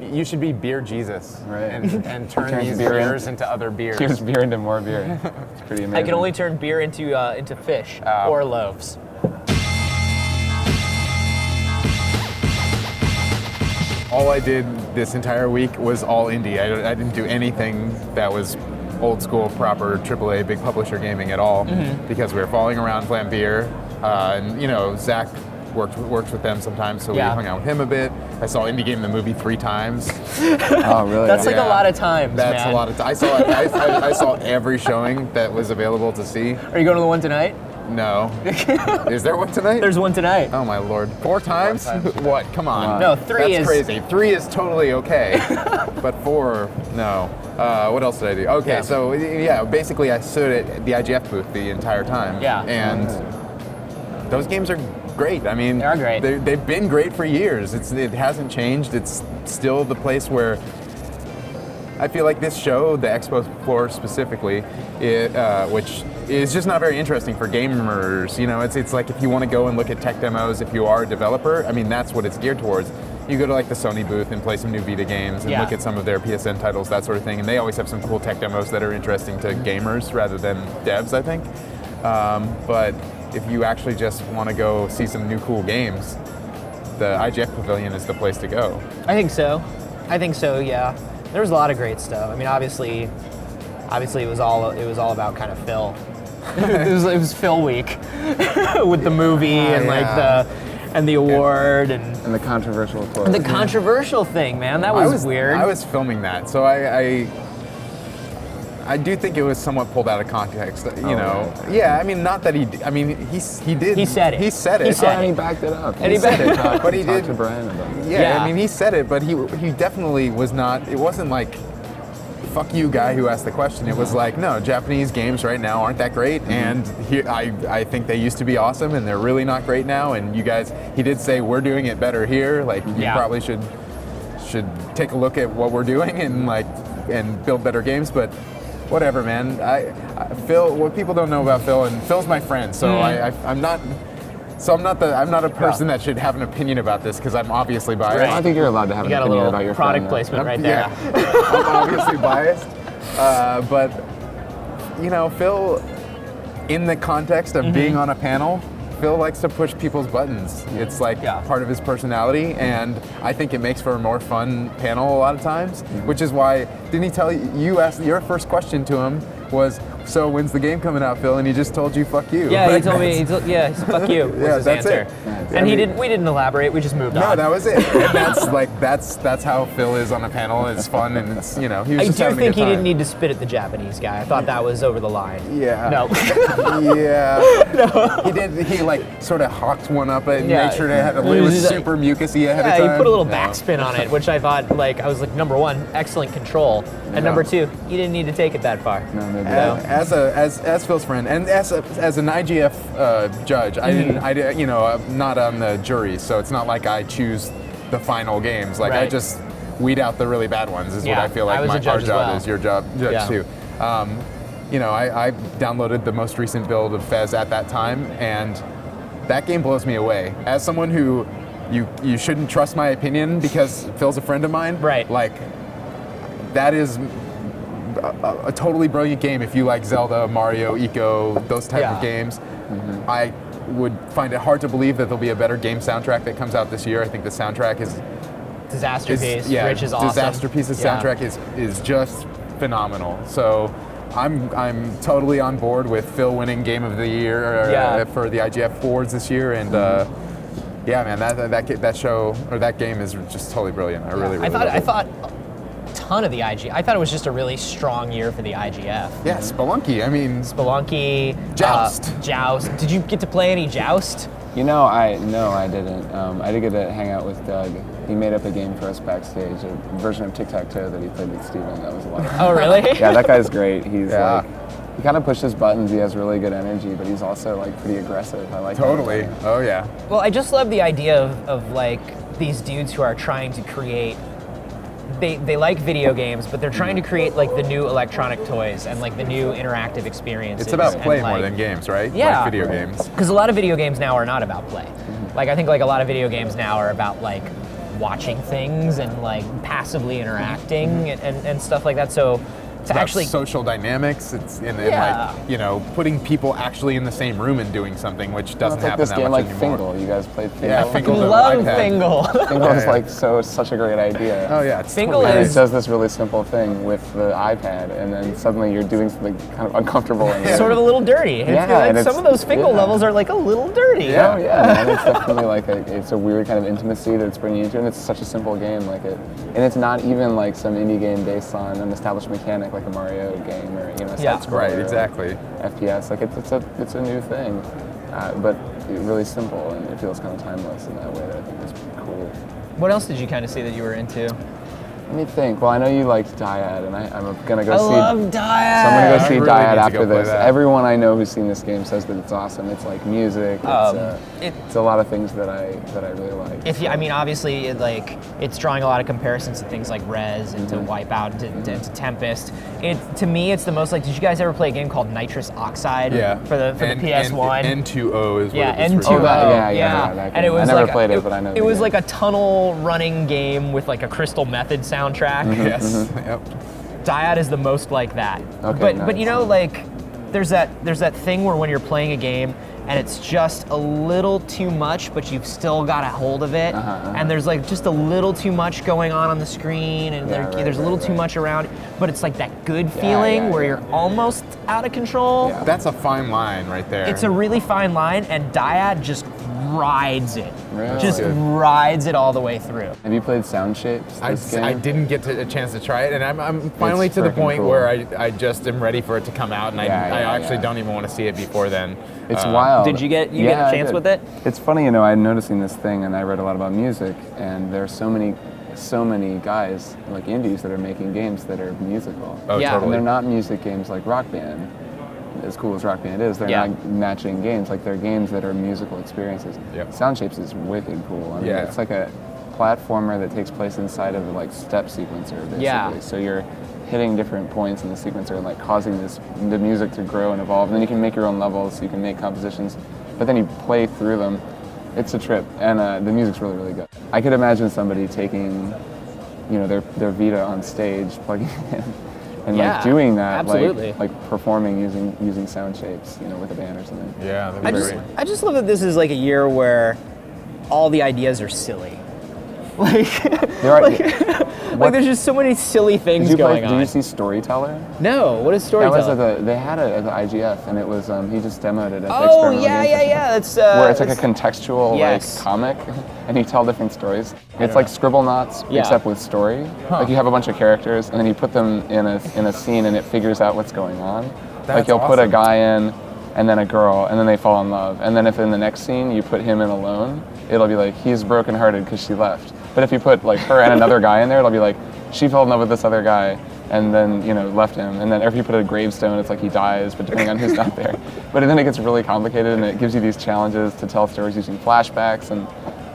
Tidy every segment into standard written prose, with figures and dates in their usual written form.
You should be Beer Jesus, Right. and turn Turn these beer beers into other beers. Turns beer into more beer. It's pretty amazing. I can only turn beer into fish or loaves. All I did this entire week was all indie. I didn't do anything that was old school, proper AAA, big publisher gaming at all, because we were following around Vlambeer, and Zach works with them sometimes, so we hung out with him a bit. I saw Indie Game the movie 3 times. Oh, really? That's like a lot of times, That's man. a lot of time. I saw every showing that was available to see. Are you going to the one tonight? No. Is there one tonight? There's one tonight. Oh my lord. 4 times? What? Come on. No, 3 That's is crazy. 3 is totally okay. But 4, no. What else did I do? Okay, so basically I stood at the IGF booth the entire time. Yeah. And those games are great. I mean, they are great. They've been great for years. It hasn't changed. It's still the place where I feel like this show, the expo floor specifically, which is just not very interesting for gamers. It's like if you want to go and look at tech demos, if you are a developer, I mean, that's what it's geared towards. You go to like the Sony booth and play some new Vita games and look at some of their PSN titles, that sort of thing, and they always have some cool tech demos that are interesting to gamers rather than devs, I think. But if you actually just want to go see some new cool games, the IGF Pavilion is the place to go. I think so, yeah. There was a lot of great stuff. I mean, obviously it was all about kind of Phil. it was Phil week with the movie and the award and the controversial quote. The controversial thing, man, that was weird. I was filming that, so I do think it was somewhat pulled out of context, Right. Yeah, I mean, not that he did. He said it. He said it. And he backed it up. And he backed it up. But he did. To Brian about it. Yeah, I mean, he said it, but he definitely was not. It wasn't like, fuck you, guy who asked the question. It was like, no, Japanese games right now aren't that great, and I think they used to be awesome, and they're really not great now. And you guys, he did say we're doing it better here. Like, you probably should take a look at what we're doing and build better games, but. Whatever, man. Phil. What people don't know about Phil, and Phil's my friend, so I'm not a person that should have an opinion about this because I'm obviously biased. Right. I think you're allowed to have an opinion about your product friend, placement right there. Yeah. I'm obviously biased, but Phil, in the context of being on a panel, Phil likes to push people's buttons. It's like part of his personality, and I think it makes for a more fun panel a lot of times, which is why, didn't he tell you asked your first question to him was, so when's the game coming out, Phil? And he just told you, fuck you. Yeah, he told me, he said, fuck you was his that's answer. It. And we didn't elaborate, we just moved on. No, that was it. And that's how Phil is on a panel. It's fun, and it's, he was just I do having a think good he time. didn't need to spit at the Japanese guy. I thought that was over the line. Yeah. No. Yeah. No. He did. He sort of hawked one up and made sure it was super mucusy ahead of time. Yeah, he put a little backspin on it, which I thought, I was like, number one, excellent control, and number two, he didn't need to take it that far. No. As Phil's friend and as an IGF judge, I'm not on the jury, so it's not like I choose the final games. I just weed out the really bad ones. Is what I feel like our job is. Your job, judge too. I downloaded the most recent build of Fez at that time, and that game blows me away. As someone who you shouldn't trust my opinion because Phil's a friend of mine. Right. That is a totally brilliant game if you like Zelda, Mario, Eco, those type of games. I would find it hard to believe that there'll be a better game soundtrack that comes out this year. I think the soundtrack is Disasterpiece. Rich is awesome. Disasterpiece's soundtrack is just phenomenal. So I'm totally on board with Phil winning Game of the Year for the IGF awards this year, and man, that show or that game is just totally brilliant. I really love it. I thought a ton of the IGF. I thought it was just a really strong year for the IGF. Yeah, Spelunky. I mean, Spelunky. Joust. Joust. Did you get to play any Joust? I didn't. I did get to hang out with Doug. He made up a game for us backstage, a version of Tic-Tac-Toe that he played with Steven. That was a lot of fun. Oh, really? Yeah, that guy's great. He's he kind of pushes buttons. He has really good energy, but he's also pretty aggressive. I like totally. That. Oh yeah. Well, I just love the idea of these dudes who are trying to create. They like video games, but they're trying to create the new electronic toys and the new interactive experiences. It's about play more than games, right? Yeah. Video games. Because a lot of video games now are not about play. I think a lot of video games now are about watching things and like passively interacting and stuff like that. So It's to about actually social dynamics. It's and Yeah. like, you know, putting people actually in the same room and doing something, which doesn't It's like happen this that game much like anymore. Fingle. You guys played Fingle? Yeah, I Fingle's an love iPad. Fingle. Fingle is Yeah. like such a great idea. Oh yeah, it's Fingle totally And is- it does this really simple thing with the iPad, and then suddenly you're doing something kind of uncomfortable. And sort of a little dirty. Yeah, and some of it's- those Fingle yeah. levels are like a little dirty. Yeah. Oh yeah, and it's definitely like it's a weird kind of intimacy that it's bringing you into, and it's such a simple game, and it's not even like some indie game based on an established mechanic like a Mario game or a Yeah. side scroller Right, or, exactly. FPS. Like it's a new thing, but really simple, and it feels kind of timeless in that way. That I think is cool. What else did you kind of see that you were into? Let me think. Well, I know you liked Dyad, and I'm gonna go I see. love Dyad. So I'm gonna go I see really Dyad need to after go play this. that. Everyone I know who's seen this game says that it's awesome. It's like music. It's a lot of things that I really like. If you, I mean, obviously, it's drawing a lot of comparisons to things like Rez and to Wipeout and to Tempest. To me, it's the most like. Did you guys ever play a game called Nitrous Oxide? Yeah. For the PS1. N2O is what Yeah, it was N2O. for. Yeah, that And game. it was I never like played it, but I know It the was game. like a tunnel running game with like a Crystal Method soundtrack. Yes. Yep. Dyad is the most like that. Okay, but you nice. know, like there's that thing where when you're playing a game and it's just a little too much, but you've still got a hold of it, and there's like just a little too much going on the screen, and there's a little too much around, but it's like that good feeling where you're almost out of control. Yeah. That's a fine line right there. It's a really fine line, and Dyad just rides it. Really? Just Good. rides it all the way through. Have you played Sound Shapes? This game? I didn't get a chance to try it, and I'm finally to the freaking point cool. where I just am ready for it to come out, and I actually yeah. don't even want to see it before then. It's wild. Did you get a I chance did. with it? It's funny, I'm noticing this thing, and I read a lot about music, and there are so many guys like indies that are making games that are musical. Oh, Yeah. totally. And they're not music games like Rock Band. As cool as Rock Band is, they're Yeah. not matching games. Like they're games that are musical experiences. Yep. Sound Shapes is wicked cool. I mean, Yeah. it's like a platformer that takes place inside of a like step sequencer, basically. Yeah. So you're hitting different points in the sequencer and like causing the music to grow and evolve. And then you can make your own levels, so you can make compositions, but then you play through them. It's a trip, and the music's really, really good. I could imagine somebody taking, their Vita on stage, plugging it in, and Yeah, like doing that, absolutely. like performing using Sound Shapes, with a band or something. Yeah, that'd be great. I just love that this is like a year where all the ideas are silly. Like, There are, like there's just so many silly things did going on. you see Storyteller? No, what is That storytelling? was they had it at the IGF, and it was he just demoed it at the Oh Experimental yeah, Games yeah, Festival. yeah. That's Where it's like a that's- contextual Yes. like comic, and you tell different stories. It's like Scribble Knots, Yeah. except with story. Like you have a bunch of characters, and then you put them in a scene, and it figures out what's going on. Like That's you'll put a awesome. guy in, and then a girl, and then they fall in love. And then if in the next scene you put him in alone, it'll be like he's brokenhearted because she left. But if you put like her and another guy in there, it'll be like she fell in love with this other guy and then left him. And then if you put a gravestone, it's like he dies, but depending on who's not there. But then it gets really complicated, and it gives you these challenges to tell stories using flashbacks, and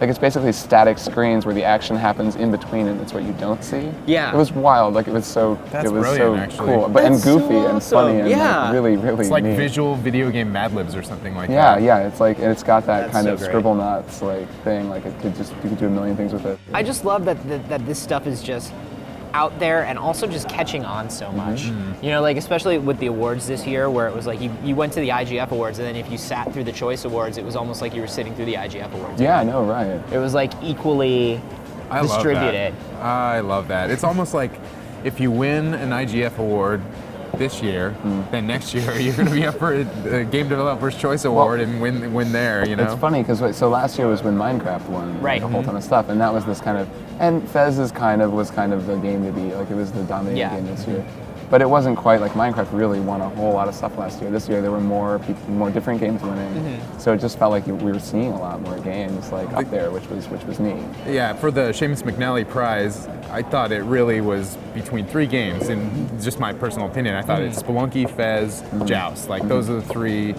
like it's basically static screens where the action happens in between, and it's what you don't see. Yeah. It was wild. Like it was so That's it was brilliant, so actually. cool, but and That's so goofy and awesome. funny and Yeah. like really really It's like neat. visual video game Mad Libs or something like Yeah, that. yeah, it's like, and it's got that That's kind so of great. Scribble Knots like thing. Like you could do a million things with it. I just love that this stuff is just out there and also just catching on so much. Like especially with the awards this year, where it was like you went to the IGF Awards, and then if you sat through the Choice Awards, it was almost like you were sitting through the IGF Awards. Yeah, I know, right? It was like equally I love that. distributed. I love that. It's almost like if you win an IGF award this year, then next year you're going to be up for a Game Developer's Choice Award and win there. It's funny because so last year was when Minecraft won Right. a whole ton of stuff, and that was this kind of, and Fez was kind of the game to beat. Like it was the dominating Yeah. game this year. But it wasn't quite like Minecraft really won a whole lot of stuff last year. This year there were more different games winning, so it just felt like we were seeing a lot more games like up there, which was neat. Yeah, for the Seamus McNally Prize, I thought it really was between three games. In just my personal opinion, I thought it's Spelunky, Fez, Joust. Like those are the three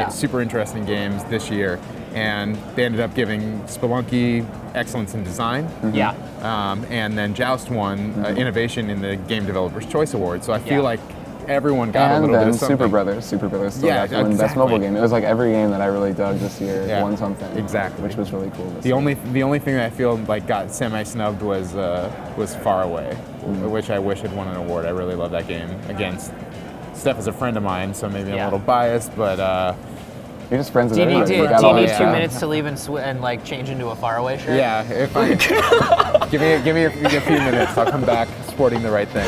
super interesting games this year. And they ended up giving Spelunky excellence in design. Yeah. And then Joust won innovation in the Game Developer's Choice Award. So I feel like everyone got a And little bit then of something. Super Brothers still Yeah, got to win Best exactly. Mobile Game. It was like every game that I really dug this year Yeah, won something. exactly. Which was really cool. The only thing that I feel like got semi-snubbed was Far Away, which I wish had won an award. I really love that game. Again, Steph is a friend of mine, so maybe I'm a little biased, but You're just friends with Do you need, everybody. to, We got do you all need this 2 stuff. minutes to leave and like change into a faraway shirt? yeah, if I give me a few minutes, I'll come back sporting the right thing.